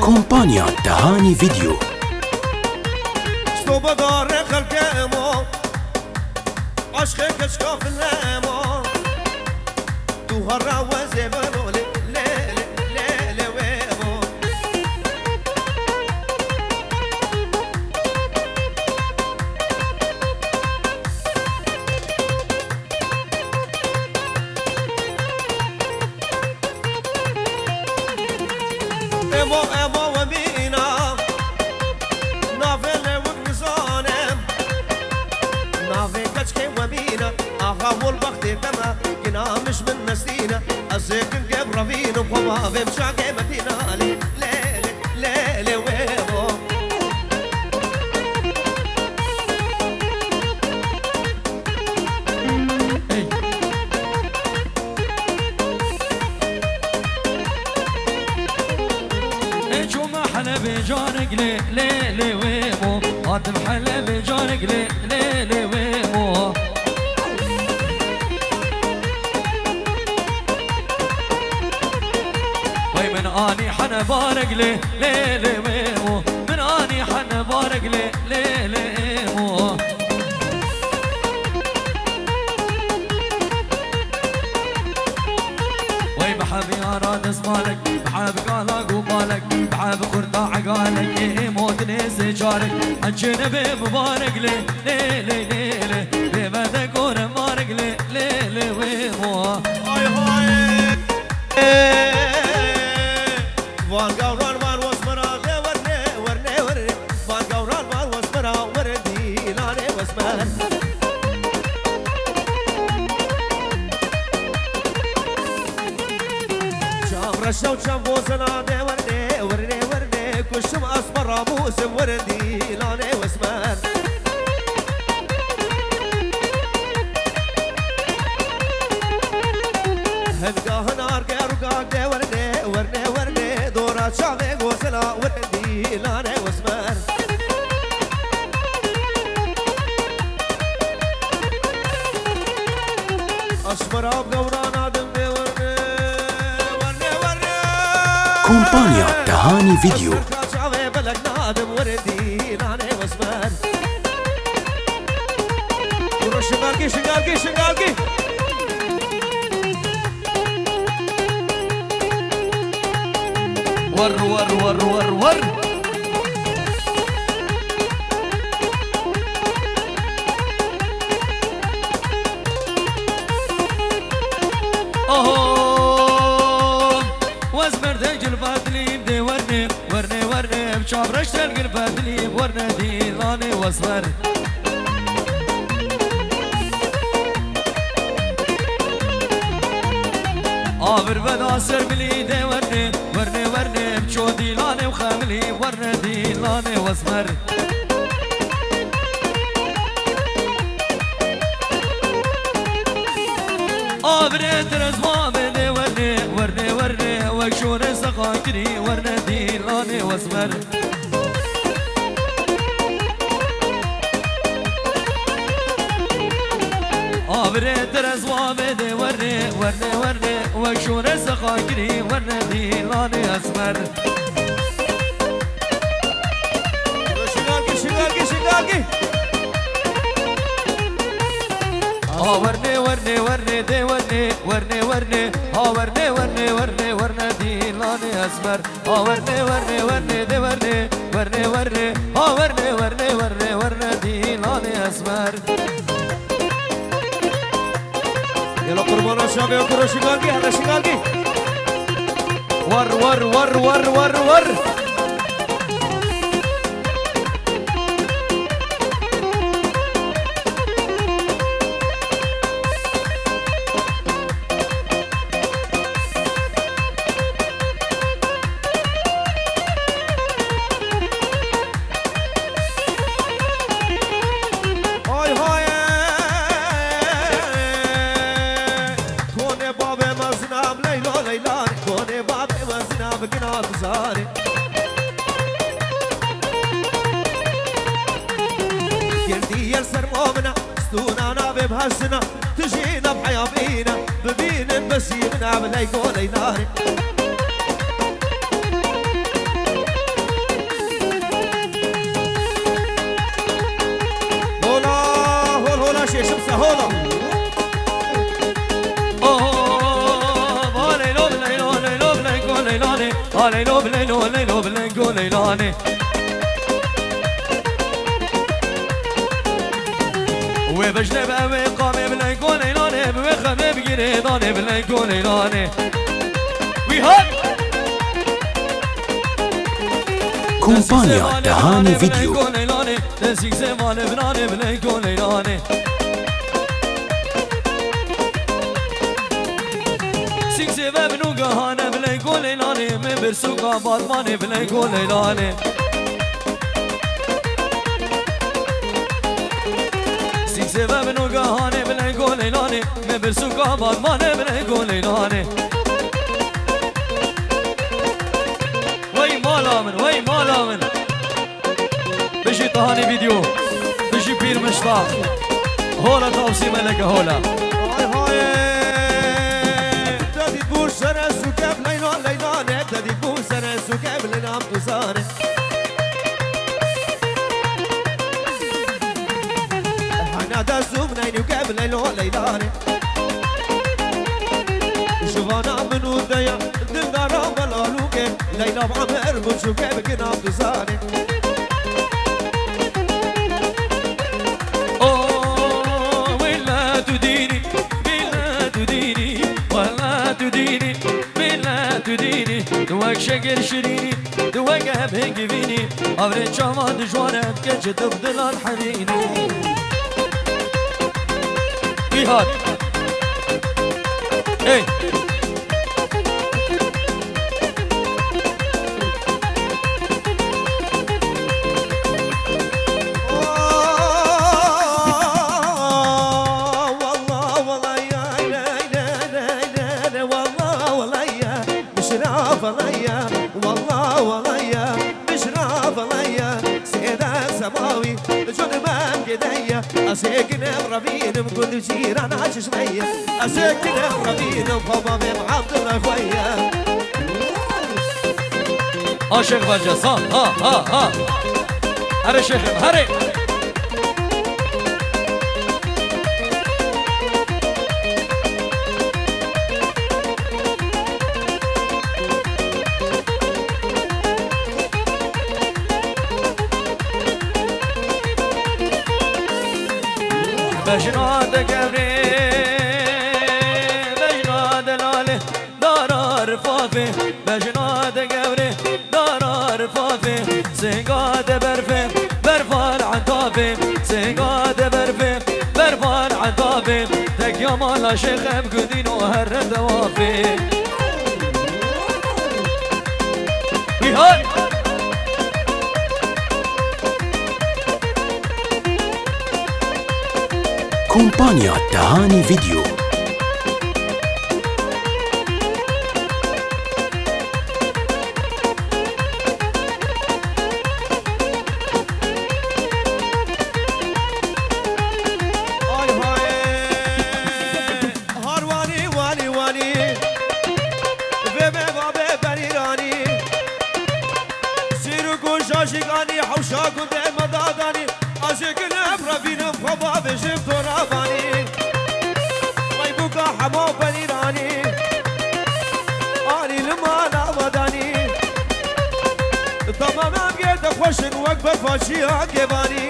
كومبانيا تهاني فيديو شتو بدار خلقمو عشقك اشكاف الامو تو هرا وزبرو ايمو ومينا نافل وقنزانم نافي كشكي ومينا اغاول بختي كما كنا مش من نسينا ازيكن قبر فينا وما في مشاكي مدينة ليلي ويبو بجارك ليلي ويمو هاتم حلا بجارك ليلي ويمو وي من اني حنا بارك ليلي ويمو من اني حنا بارك ليلي ويمو وي بحبي اراد اسمالك بحب قالك وبالك بحب خرطة عقالك ايه موت نسي جارك الجنبي مبارك ليلي بمدك ورمارك ليلي ويمو هاي وان قوران وان واسمرا ورني وان قوران وان واسمرا وردي لاني واسمر رشا وشام بوسنا دي وردي كشم اصفر ابوس وردي لاني واسمر هنقا هنار قرقا دي وردي دورا شامي بوسنا وردي لاني واسمر اصفر ابقوران ادم دي كومبانيا تهاني فيديو بلك نادم وردي لاني واسمر شنقالقي ور ورني بشاب رشت القلب دليب ورنا ديلاني واصفر آبر بدا سر بليدي ورني بشو ديلاني وخاملي ورنا ديلاني واصفر آبر اترز مامني ورني وكشور سقاكري ورنا ديلاني واصفر آبر اترز مامني ورني وكشور سقاكري ورنا ديلاني اصفر شنقالقي ورني دي ورني ديلاني اسمر ورني دي ورني ديلاني اسمر يلا قربانا شابي وكرو شنقالقي هلا شنقالقي ور يرسر مؤمنة ستونا بهالسنة تجينا بحيابينا ببين نسيبنا بلاي قولي ناري هولا شي شمسة هولا وبجنب أبي قامي بلا يكون إلاني بوخمي بجري داني بلا يكون إلاني ويهات كومبانيا تهاني فيديو تسيك زمان بناني بلا يكون إلاني سيك زمان بنوغهاني بلا يكون إلاني من برسوكا باطماني بلا يكون إلاني سبب نوگهانه بلای گلیلانه من برسوکا بادمانه بلای گلیلانه وی مالا من بشی تهانی ویدیو بشی پیر مشتاق هولا تاوسی ملکه هولا هاي دادي تبوش سنة سوكاب ليلانه دادي تبوش سنة سوكاب لنام تزانه هذا زمنين وقبل ليلاني شوفانا منو ديا دندارا بلالوكي ليلى بعمر بشوكي بكنا بزاني ولا تديني ولا تديني ولا تديني ولا تديني دوك شكر شريني دوك ابهنك فيني أبرد شامات جوانك كجد تفضل الحنيني هات اي والله يا مشراف عليا والله يا مشراف عليا سيدة سماوي جنبان كديا أسيكن ربين بكل جيران عاش شوية أسيكن ربين بابا بن عبد الله خويا شيخ برجس ها هري شيخ هري بجناد قبري بجناد لالي دار رفافي بجناد قبري دار رفافي سيقاد برفي برفان عطافي سيقاد برفي برفان عطافي تك يا مالا شيخ بقدين وهر دوافي بيهاي كومبانيا تهاني فيديو هارواني واني بيبي بابي بريراني سيركو شاشقاني حوشاكو دي مداداني أشكل أبرفين فبابي شفتو راباني ويبوكا حمو بريراني آني لما نامداني تماما بقيت خوشن وقبل فاشي عقباني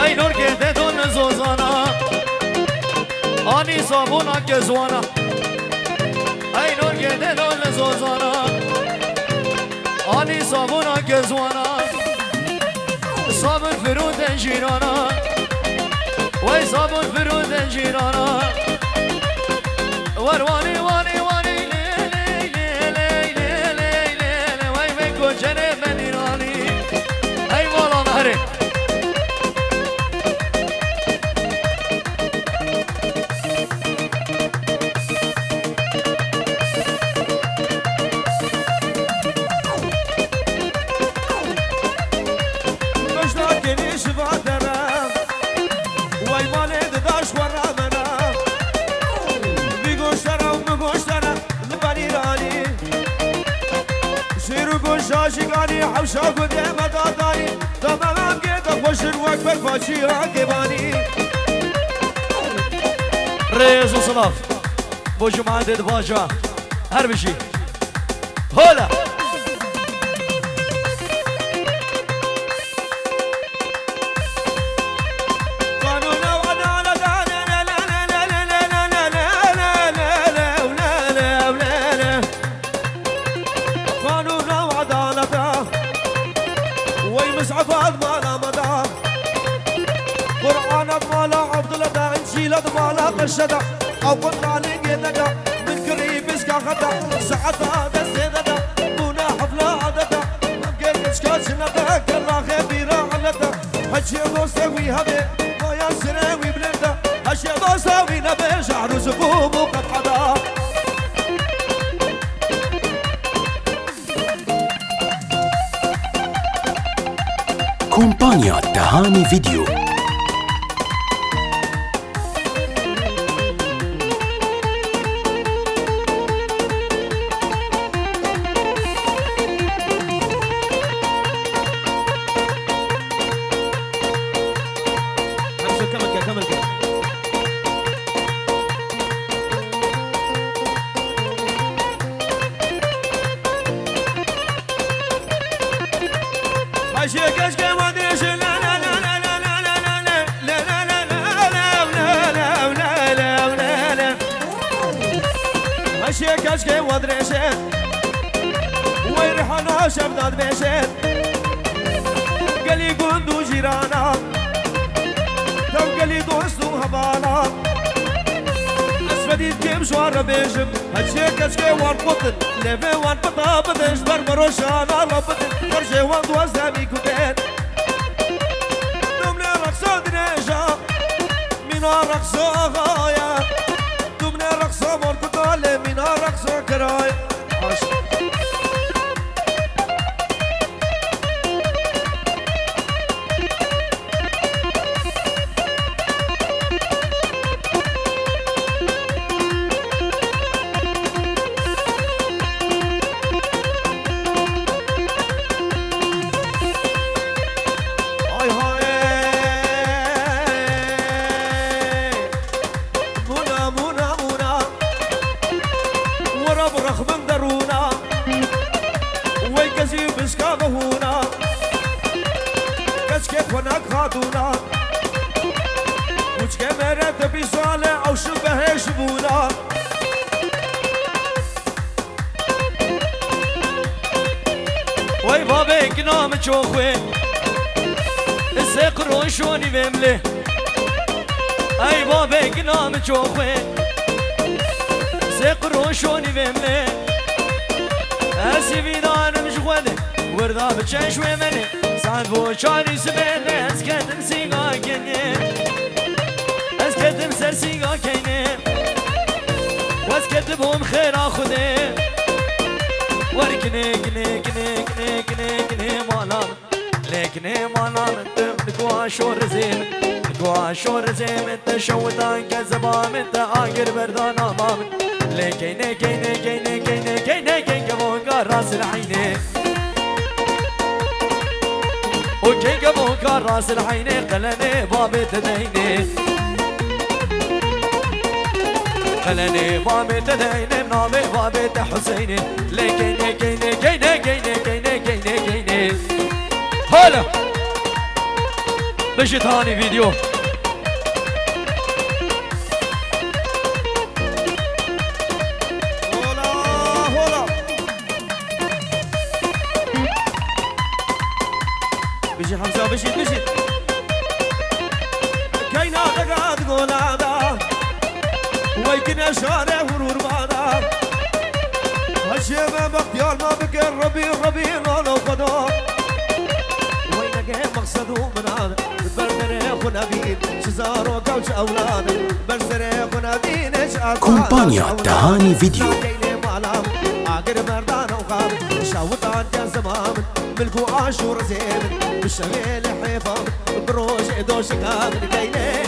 ای نور کرده دون زوزانا آنی صابونا که زوانا ای نور کرده دون زوزانا آنی صابونا که زوانا صابون فرود جیرانا وی صابون فرود جیرانا وروانی وانی وانی لی لی لی لی لی لی وی بکو جنه منیرانی ای والا مهره عاشقاني حوشا قدام داداني تمام قيد خوش الوقت فاشي راكباني ريز وصلاف بو جماعة دباجة هربشي هولا مسعفات مالا مدى قرآنات مالا عبد الله انشيلات مالا قشدا او قرآن قيددا من قريب اسكا خدا ساعتا دستيددا مونا حفلة عددا مبقر اسكا سندا كلا خبيرا علدا هجي دوستوي هبي ويا سراوي بلندا هجي دوستوي نبي شعر زبوب وقد حدا كومبانيا تهاني فيديو. كمل عشقك ما ادريش لا لا لا لا لا لا لا لا لا عشقك ما ادريش ويرحنا شبداد بيشت قالي قندو جيرانا تو قالي دوستو هبانا اسفديت كم شوار بيجم عشقك وان قطن لفي وان بطابدش برمروشانا ربطن ورجي وان دوزامي كتين دمنا رقصة دريجة منا رقصة غاية دمنا رقصة مركضة منا رقصة كراية هناك خاتونا وش كاميرات بيصالة أو شبه شبونا وي بابك نام تشوخوي السقر شوني بملي اي بابك نام تشوخوي سقر شوني بملي اسي بيدان مشغولي وردا بتشاش ومني صعبو شاني سبيل اسكتم سيغا كيني اسكتم سر سيغا كيني واسكتبهم خير اخذي وركني كني كني كني كني كني مالام لكني مالام نكوا شور زين نكوا شور زين انت شوتان كذبام انت اخر بردان امام لكيني كيني كيني كيني كيني كيني كمونكا راس العيني وكي كمونكا راس العيني قلني بابي تديني قلني بابي تديني منامي بابي تحسيني لكيني كيني كيني كيني كيني كيني كيني هلا بشي ثاني فيديو بيجي حمزة بيجي كينا دقات قولادا ويكنا شارع ورور بادا هالشيبة بختيار ما بكر ربي لولو قدار وينك مقصده من هذا بردري خنا بين شزارو كوش أولاد بردري خنا بين كومبانيا تهاني فيديو آخر مردان وخام شاوطان يا زمان ملكو عاشور زين بالشغيل حيفام بروج دوش كامل كيني